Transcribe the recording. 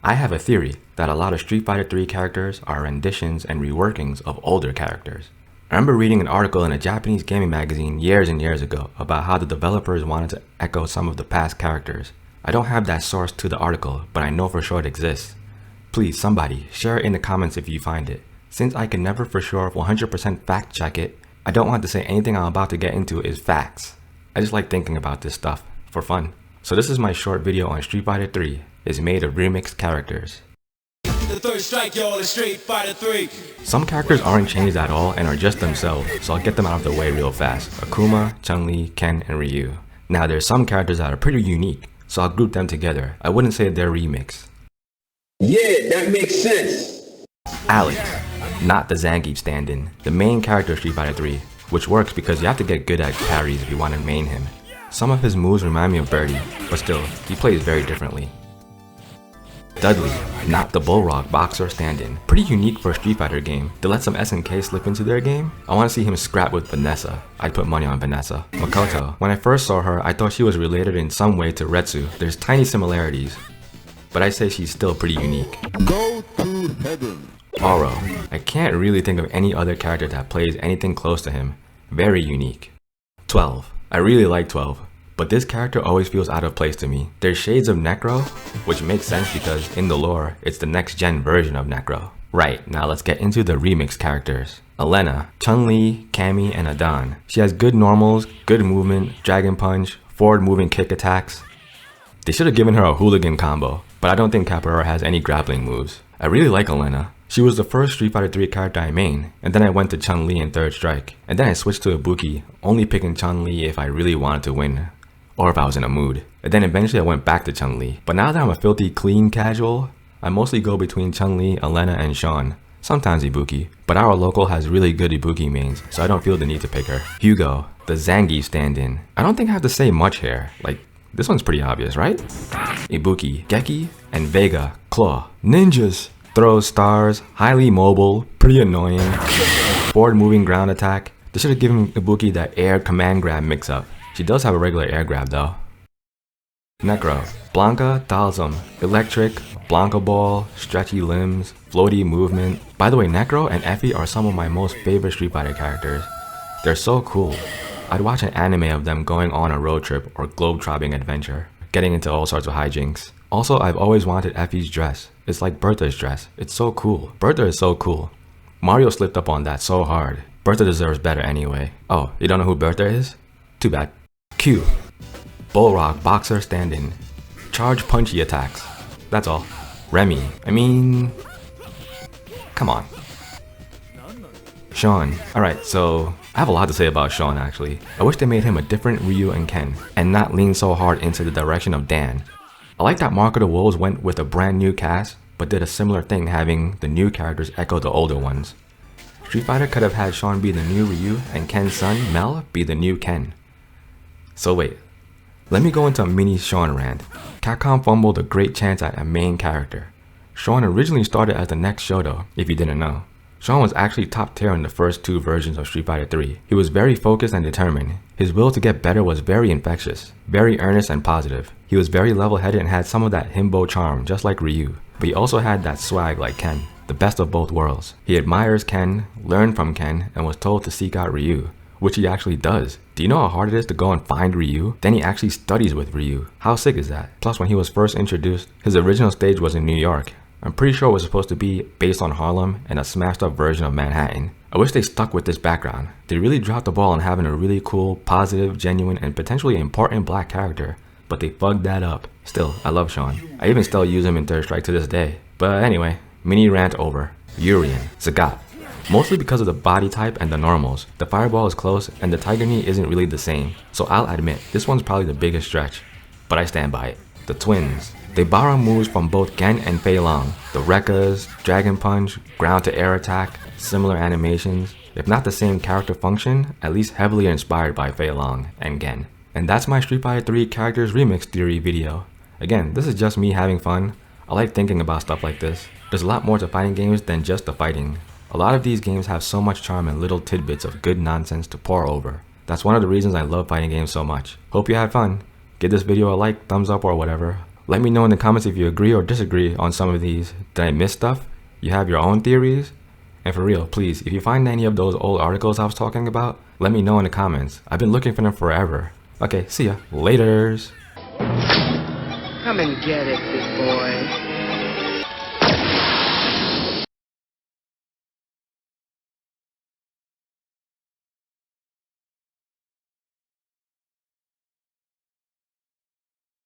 I have a theory that a lot of Street Fighter 3 characters are renditions and reworkings of older characters. I remember reading an article in a Japanese gaming magazine years and years ago about how the developers wanted to echo some of the past characters. I don't have that source to the article, but I know for sure it exists. Please, somebody, share it in the comments if you find it. Since I can never for sure 100% fact check it, I don't want to say anything I'm about to get into is facts. I just like thinking about this stuff for fun. So this is my short video on Street Fighter 3. It's made of remixed characters. The third strike, y'all, is Street Fighter 3. Some characters aren't changed at all and are just themselves, so I'll get them out of the way real fast. Akuma, Chun-Li, Ken, and Ryu. Now there's some characters that are pretty unique, so I'll group them together. I wouldn't say they're remixed. Yeah, that makes sense. Alex, not the Zangief stand-in, the main character of Street Fighter 3, which works because you have to get good at parries if you want to main him. Some of his moves remind me of Birdie, but still, he plays very differently. Dudley, not the Bullrock boxer stand-in. Pretty unique for a Street Fighter game. To let some SNK slip into their game? I want to see him scrap with Vanessa. I'd put money on Vanessa. Makoto, when I first saw her, I thought she was related in some way to Retsu. There's tiny similarities, but I say she's still pretty unique. Go to heaven. Oro, I can't really think of any other character that plays anything close to him. Very unique. 12, I really like 12. But this character always feels out of place to me. There's shades of Necro, which makes sense because in the lore, it's the next gen version of Necro. Right, now let's get into the remix characters. Elena, Chun-Li, Cammy, and Adan. She has good normals, good movement, dragon punch, forward moving kick attacks. They should have given her a hooligan combo, but I don't think Capoeira has any grappling moves. I really like Elena. She was the first Street Fighter 3 character I main, and then I went to Chun-Li in Third Strike, and then I switched to Ibuki, only picking Chun-Li if I really wanted to win. Or if I was in a mood. And then eventually I went back to Chun-Li. But now that I'm a filthy clean casual, I mostly go between Chun-Li, Elena, and Shawn. Sometimes Ibuki. But our local has really good Ibuki mains, so I don't feel the need to pick her. Hugo, the Zangief stand-in. I don't think I have to say much here. Like, this one's pretty obvious, right? Ibuki, Geki, and Vega, Claw. Ninjas! Throws stars, highly mobile, pretty annoying. Forward moving ground attack. They should have given Ibuki that air command grab mix up. She does have a regular air grab though. Necro, Blanca, Dalsum, Electric, Blanca Ball, stretchy limbs, floaty movement. By the way, Necro and Effie are some of my most favorite Street Fighter characters. They're so cool. I'd watch an anime of them going on a road trip or globe-trotting adventure, getting into all sorts of hijinks. Also, I've always wanted Effie's dress. It's like Bertha's dress. It's so cool. Bertha is so cool. Mario slipped up on that so hard. Bertha deserves better anyway. Oh, you don't know who Bertha is? Too bad. Q. Bullrock boxer stand-in. Charge punchy attacks. That's all. Remy. I mean... come on. Shawn. Alright, so I have a lot to say about Shawn actually. I wish they made him a different Ryu and Ken, and not lean so hard into the direction of Dan. I like that Mark of the Wolves went with a brand new cast, but did a similar thing having the new characters echo the older ones. Street Fighter could have had Shawn be the new Ryu and Ken's son, Mel, be the new Ken. So wait, let me go into a mini Shawn rant. Capcom fumbled a great chance at a main character. Shawn originally started as the next Shoto, if you didn't know. Shawn was actually top tier in the first two versions of Street Fighter 3. He was very focused and determined. His will to get better was very infectious, very earnest and positive. He was very level-headed and had some of that himbo charm, just like Ryu. But he also had that swag like Ken, the best of both worlds. He admires Ken, learned from Ken, and was told to seek out Ryu. Which he actually does. Do you know how hard it is to go and find Ryu? Then he actually studies with Ryu. How sick is that? Plus when he was first introduced, his original stage was in New York. I'm pretty sure it was supposed to be based on Harlem and a smashed up version of Manhattan. I wish they stuck with this background. They really dropped the ball on having a really cool, positive, genuine, and potentially important black character. But they fucked that up. Still, I love Shawn. I even still use him in Third Strike to this day. But anyway, mini rant over. Urien, Zagat. Mostly because of the body type and the normals. The fireball is close and the tiger knee isn't really the same. So I'll admit, this one's probably the biggest stretch. But I stand by it. The twins. They borrow moves from both Gen and Fei Long. The Rekkas, Dragon Punch, ground to air attack, similar animations. If not the same character function, at least heavily inspired by Fei Long and Gen. And that's my Street Fighter 3 characters remix theory video. Again, this is just me having fun. I like thinking about stuff like this. There's a lot more to fighting games than just the fighting. A lot of these games have so much charm and little tidbits of good nonsense to pour over. That's one of the reasons I love fighting games so much. Hope you had fun. Give this video a like, thumbs up, or whatever. Let me know in the comments if you agree or disagree on some of these. Did I miss stuff? You have your own theories? And for real, please, if you find any of those old articles I was talking about, let me know in the comments. I've been looking for them forever. Okay, see ya. Laters. Come and get it, big boy.